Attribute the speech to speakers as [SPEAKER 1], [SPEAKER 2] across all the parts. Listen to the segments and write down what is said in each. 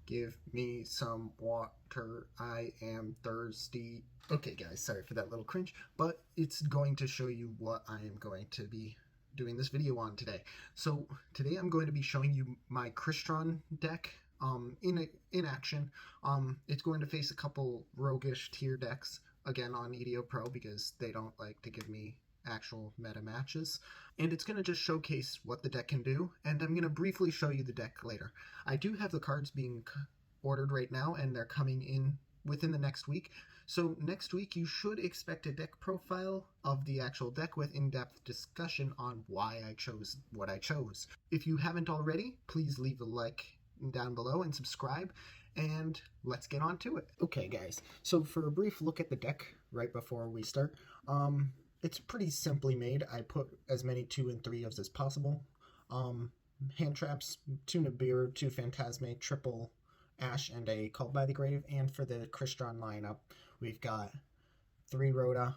[SPEAKER 1] Give me some water. I am thirsty. Okay, guys, sorry for that little cringe, but it's going to show you what I am going to be doing this video on today. So today I'm going to be showing you my Crystron deck in action. It's going to face a couple roguish tier decks again on EDO Pro because they don't like to give me actual meta matches, and it's going to just showcase what the deck can do, and I'm going to briefly show you the deck later. I do have the cards being ordered right now, and they're coming in within the next week. So next week you should expect a deck profile of the actual deck with in-depth discussion on why I chose what I chose. If you haven't already, please leave a like down below and subscribe, and let's get on to it. Okay guys, so for a brief look at the deck right before we start, it's pretty simply made. I put as many 2 and 3s as possible. Hand traps, 2 Nibiru, 2 Phantasme, triple Ash, and a Called by the Grave. And for the Crystron lineup, we've got 3 Rhoda,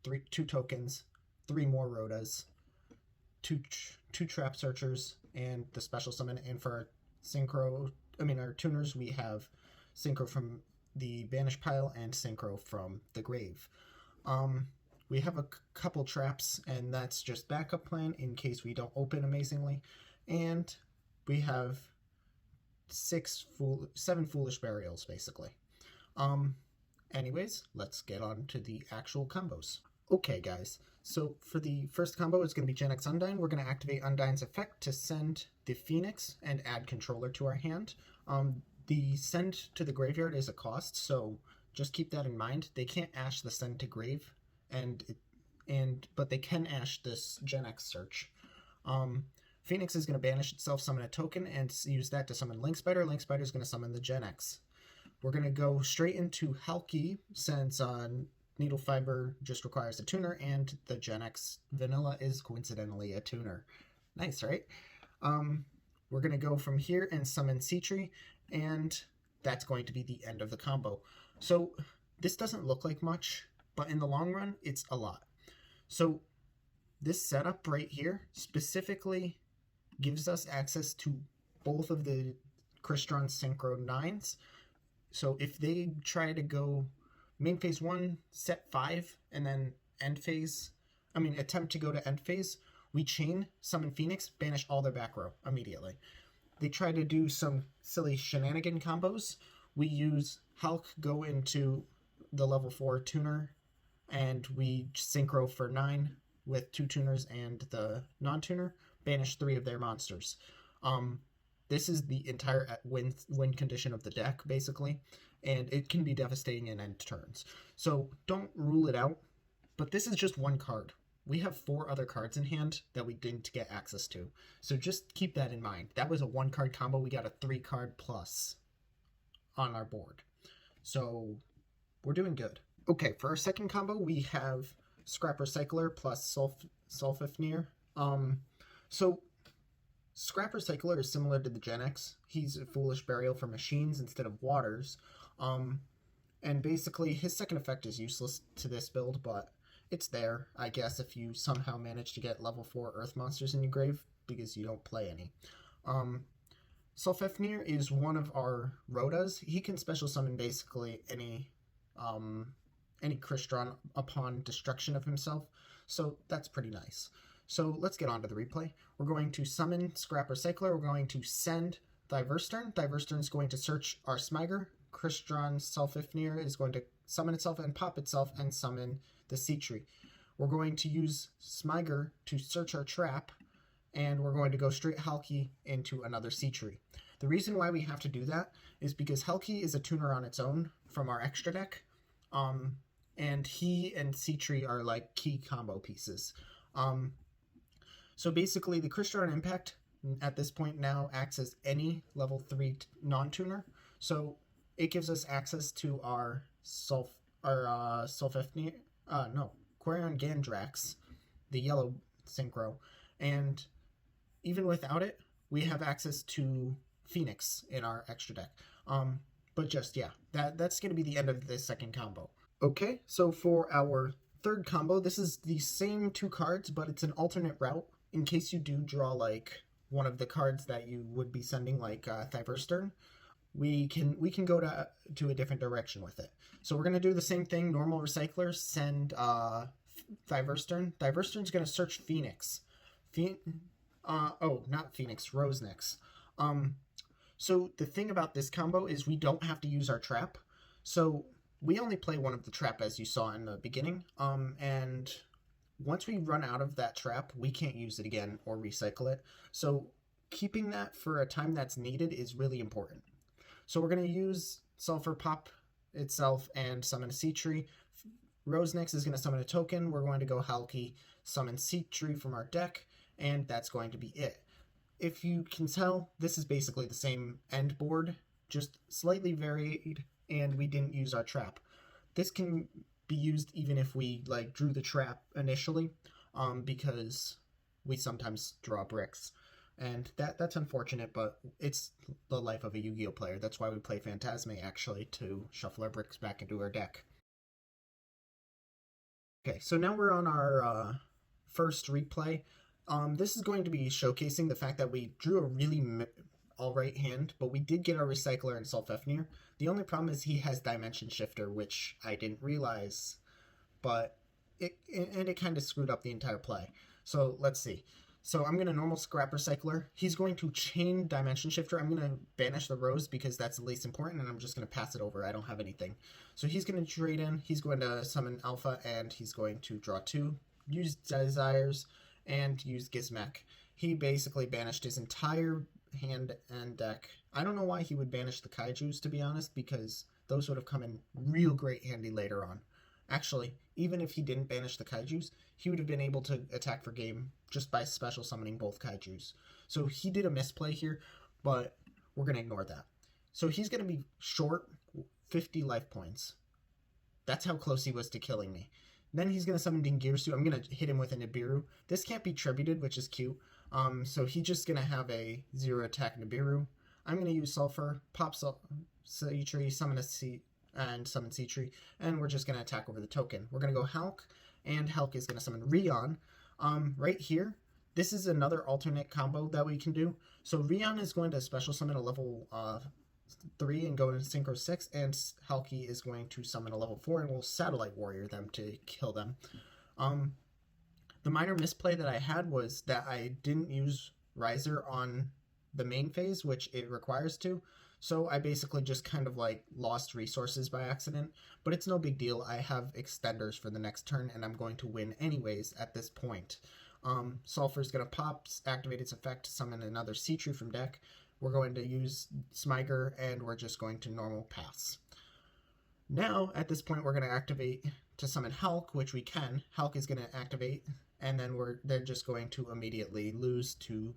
[SPEAKER 1] 2 tokens, 3 more Rhodas, 2 Trap Searchers, and the special summon. And for our tuners, we have Synchro from the Banish pile and Synchro from the Grave. We have a couple traps, and that's just backup plan in case we don't open amazingly. And we have 7 Foolish Burials, basically. Anyways, let's get on to the actual combos. Okay, guys. So for the first combo, it's going to be Gen X Undine. We're going to activate Undine's effect to send the Phoenix and add controller to our hand. The send to the graveyard is a cost, so just keep that in mind. They can't ash the send to grave, but they can ash this Gen X search. Phoenix is going to banish itself, summon a token, and use that to summon Link Spider. Link Spider is going to summon the Gen X. We're going to go straight into Halki, since Needle Fiber just requires a tuner, and the Gen X Vanilla is coincidentally a tuner. Nice, right? We're going to go from here and summon Seatree, and that's going to be the end of the combo. So this doesn't look like much, but in the long run, it's a lot. So this setup right here specifically gives us access to both of the Crystron Synchro 9s. So if they try to go main phase 1, set 5, and then attempt to go to end phase, we chain, summon Phoenix, banish all their back row immediately. They try to do some silly shenanigan combos. We use Hulk, go into the level 4 tuner, and we synchro for 9 with 2 tuners and the non-tuner, banish 3 of their monsters. This is the entire win condition of the deck, basically, and it can be devastating in end turns. So don't rule it out, but this is just one card. We have 4 other cards in hand that we didn't get access to, so just keep that in mind. That was a 1-card combo. We got a 3-card plus on our board, so we're doing good. Okay, for our second combo, we have Scrap Recycler plus Sulfefnir. So Scrap Recycler is similar to the Gen X. He's a Foolish Burial for machines instead of waters. And basically, his second effect is useless to this build, but it's there, I guess, if you somehow manage to get level 4 Earth monsters in your grave, because you don't play any. Sulfefnir is one of our Rhodas. He can special summon basically any Crystron upon destruction of himself, so that's pretty nice. So let's get on to the replay. We're going to summon Scrap Recycler. We're going to send Diverstern. Diverstern is going to search our Smiger. Crystron Sulfefnir is going to summon itself and pop itself and summon the Seatree. We're going to use Smiger to search our trap, and we're going to go straight Halki into another Seatree. The reason why we have to do that is because Halki is a tuner on its own from our extra deck, and he and Seatree are like key combo pieces. So basically, the Crystron Impact at this point now acts as any level 3 non-tuner, so it gives us access to our Sulfefnir, Quarion Gandrax, the yellow synchro, and even without it, we have access to Phoenix in our extra deck. But just, yeah, that's going to be the end of this second combo. Okay, so for our third combo, this is the same 2 cards, but it's an alternate route in case you do draw, like, one of the cards that you would be sending, like Diverstern. we can go to a different direction with it. So we're going to do the same thing. Normal recycler, send Diverstern. Diverstern's going to search Phoenix. Not Phoenix, Rosenix. So the thing about this combo is we don't have to use our trap. So we only play one of the trap, as you saw in the beginning. And once we run out of that trap, we can't use it again or recycle it. So keeping that for a time that's needed is really important. So we're going to use Sulfur Pop itself and summon a Sea Tree. Rosenix is going to summon a token. We're going to go Halki, summon Sea Tree from our deck, and that's going to be it. If you can tell, this is basically the same end board, just slightly varied, and we didn't use our trap. This can be used even if we drew the trap initially, because we sometimes draw bricks. And that's unfortunate, but it's the life of a Yu-Gi-Oh player. That's why we play Phantasme, actually, to shuffle our bricks back into our deck. Okay, so now we're on our first replay. This is going to be showcasing the fact that we drew a really alright hand, but we did get our Recycler and Sulfefnir. The only problem is he has Dimension Shifter, which I didn't realize, but it kind of screwed up the entire play. So let's see. So I'm going to normal Scrap Recycler. He's going to chain Dimension Shifter. I'm going to banish the Rose because that's the least important, and I'm just going to pass it over. I don't have anything. So he's going to trade in. He's going to summon Alpha, and he's going to draw 2, use Desires, and use Gizmek. He basically banished his entire hand and deck. I don't know why he would banish the Kaijus, to be honest, because those would have come in real great handy later on. Actually, even if he didn't banish the Kaijus, he would have been able to attack for game just by special summoning both Kaijus. So he did a misplay here, but we're going to ignore that. So he's going to be short 50 life points. That's how close he was to killing me. Then he's going to summon Dingirsu. I'm going to hit him with a Nibiru. This can't be tributed, which is cute. So he's just going to have a 0 attack Nibiru. I'm going to use Sulfur, pop Sea Tree, summon a Sea, and summon Sea Tree, and we're just going to attack over the token. We're going to go Hulk, and Hulk is going to summon Rion. Right here, this is another alternate combo that we can do. So Rion is going to special summon a level 3 and go into Synchro 6, and Hulky is going to summon a level 4 and will Satellite Warrior them to kill them. The minor misplay that I had was that I didn't use Riser on the main phase, which it requires to. So I basically just kind of lost resources by accident, but it's no big deal. I have extenders for the next turn, and I'm going to win anyways at this point. Sulfur's going to pop, activate its effect, summon another Sea Tree from deck. We're going to use Smiger, and we're just going to normal pass. Now, at this point, we're going to activate to summon Hulk, which we can. Hulk is going to activate, and then they're just going to immediately lose to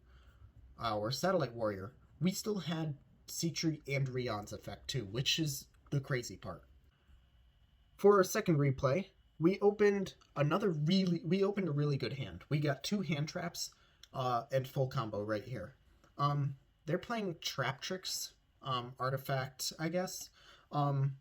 [SPEAKER 1] our Satellite Warrior. We still had Sea Tree and Rion's effect too, which is the crazy part. For our second replay, we opened a really good hand. We got 2 hand traps and full combo right here. They're playing Trap Tricks, Artifact, I guess. And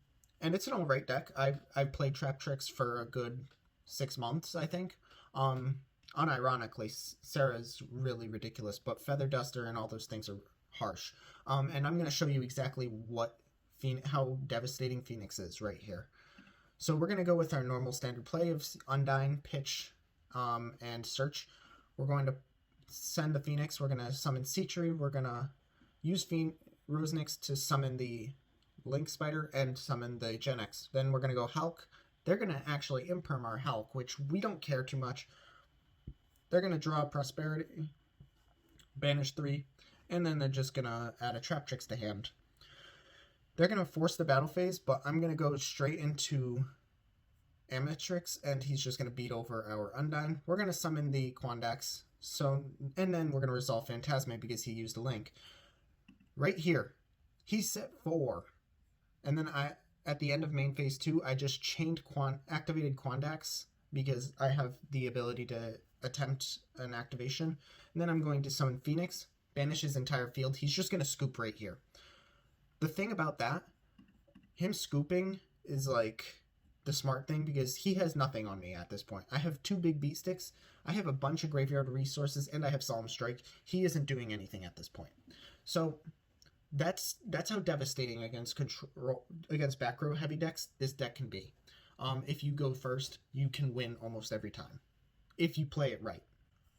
[SPEAKER 1] it's an alright deck. I've played Trap Tricks for a good 6 months, I think. Unironically, Sarah's really ridiculous, but Feather Duster and all those things are harsh. And I'm going to show you exactly how devastating Phoenix is right here. So we're going to go with our normal standard play of Undine, Pitch, and Search. We're going to send the Phoenix. We're going to summon Sea Tree. We're going to use Rosenix to summon the Link Spider and summon the Gen X. Then we're going to go Hulk. They're going to actually imperm our Hulk, which we don't care too much. They're going to draw Prosperity, banish 3, and then they're just going to add a Trap Tricks to hand. They're going to force the battle phase, but I'm going to go straight into Amatrix, and he's just going to beat over our Undine. We're going to summon the Quandax, and then we're going to resolve Phantasme because he used a Link. Right here, he set 4, and then at the end of main phase 2, I just activated Quandax because I have the ability to attempt an activation, and then I'm going to summon Phoenix, banish his entire field. He's just going to scoop right here. The thing about that, him scooping is the smart thing because he has nothing on me at this point. I have 2 big beat sticks, I have a bunch of graveyard resources, and I have Solemn Strike. He isn't doing anything at this point. So That's how devastating against back row heavy decks this deck can be. If you go first, you can win almost every time if you play it right.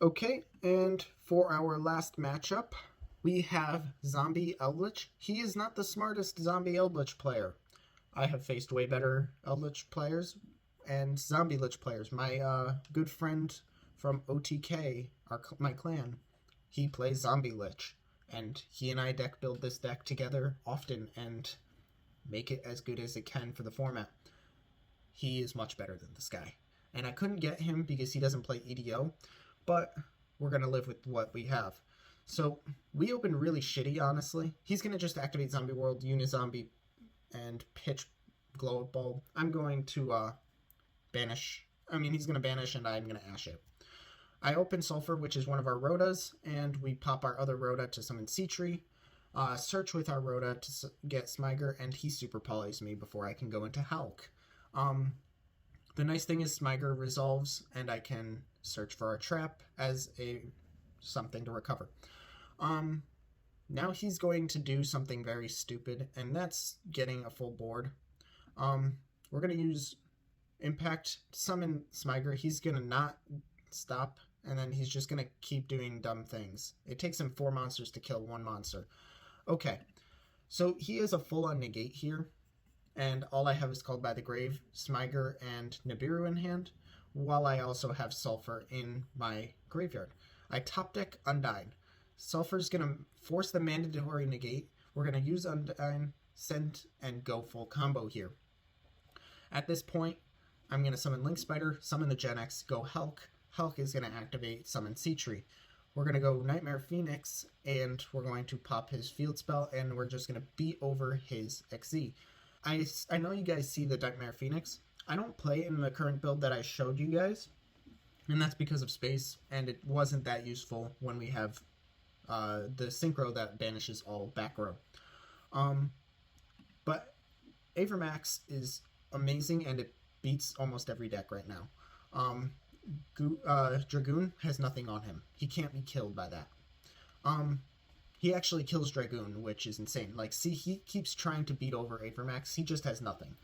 [SPEAKER 1] Okay, and for our last matchup, we have Zombie Eldritch. He is not the smartest Zombie Eldritch player. I have faced way better Eldritch players and Zombie Lich players. My good friend from OTK, my clan, he plays Zombie Lich, and he and I deck build this deck together often and make it as good as it can for the format. He is much better than this guy, and I couldn't get him because he doesn't play EDO, but we're going to live with what we have. So we opened really shitty, honestly. He's going to just activate Zombie World, Unizombie, and pitch Glow Up Bulb. I'm going to banish. I mean, he's going to banish, and I'm going to Ash it. I open Sulfur, which is one of our Rhodas, and we pop our other Rhoda to summon Seatree. Search with our Rhoda to get Smiger, and he super polys me before I can go into Hulk. The nice thing is Smiger resolves, and I can search for a trap as something to recover. Now he's going to do something very stupid, and that's getting a full board. We're going to use Impact, summon Smiger. He's going to not stop, and then he's just going to keep doing dumb things. It takes him 4 monsters to kill 1 monster. Okay, so he is a full-on negate here, and all I have is Called by the Grave, Smiger, and Nibiru in hand, while I also have Sulfur in my graveyard. I top deck Undine. Sulfur's going to force the mandatory negate. We're going to use Undine, send, and go full combo here. At this point, I'm going to summon Link Spider, summon the Gen X, go Hulk. Hulk is going to activate, summon Seatree. We're going to go Nightmare Phoenix, and we're going to pop his field spell, and we're just going to beat over his XZ. I know you guys see the Nightmare Phoenix. I don't play in the current build that I showed you guys, and that's because of space, and it wasn't that useful when we have the Synchro that banishes all back row. But Avermax is amazing, and it beats almost every deck right now. Dragoon has nothing on him. He can't be killed by that. He actually kills Dragoon, which is insane. Like, see, he keeps trying to beat over Avermax. He just has nothing.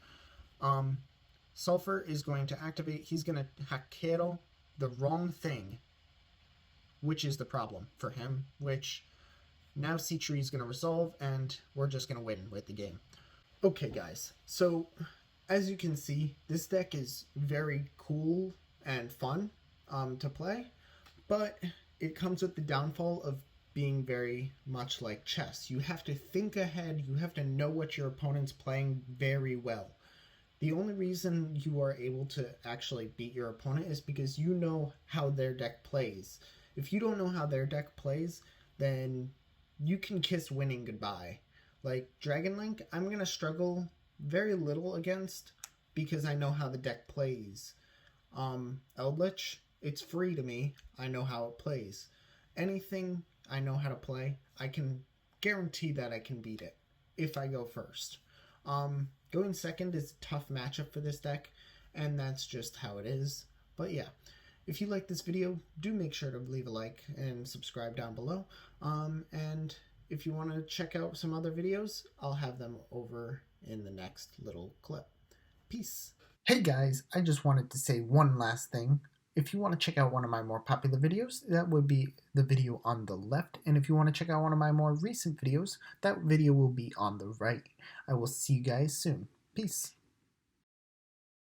[SPEAKER 1] Sulfur is going to activate. He's going to Hakero the wrong thing, which is the problem for him, which now Seatree is going to resolve, and we're just going to win with the game. Okay, guys, so as you can see, this deck is very cool and fun to play, but it comes with the downfall of being very much like chess. You have to think ahead, you have to know what your opponent's playing very well. The only reason you are able to actually beat your opponent is because you know how their deck plays. If you don't know how their deck plays, then you can kiss winning goodbye. Like Dragon Link, I'm going to struggle very little against because I know how the deck plays. Eldritch, it's free to me. I know how it plays. Anything I know how to play, I can guarantee that I can beat it if I go first. Going second is a tough matchup for this deck, and that's just how it is. But yeah, if you like this video, do make sure to leave a like and subscribe down below. And if you want to check out some other videos, I'll have them over in the next little clip. Peace. Hey guys, I just wanted to say one last thing. If you want to check out one of my more popular videos, that would be the video on the left. And if you want to check out one of my more recent videos, that video will be on the right. I will see you guys soon. Peace.